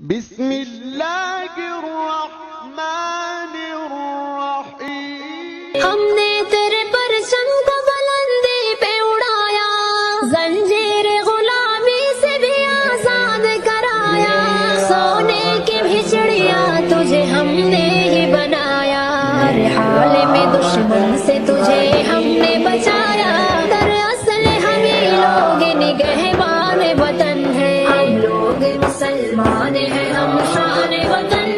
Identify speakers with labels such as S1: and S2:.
S1: بسم اللہ الرحمن الرحیم۔
S2: ہم نے تیرے پرچم کو بلندی پہ اڑایا، زنجیر غلامی سے بھی آزاد کرایا، سونے کی بھی چڑیا تجھے ہم نے ہی بنایا، ہر حال میں دشمن سے تجھے ہم نے بچایا، دراصل ہمیں لوگ نگہبان وطن ہیں، ہم لوگ مسلمان ہیں، ہم شان وطن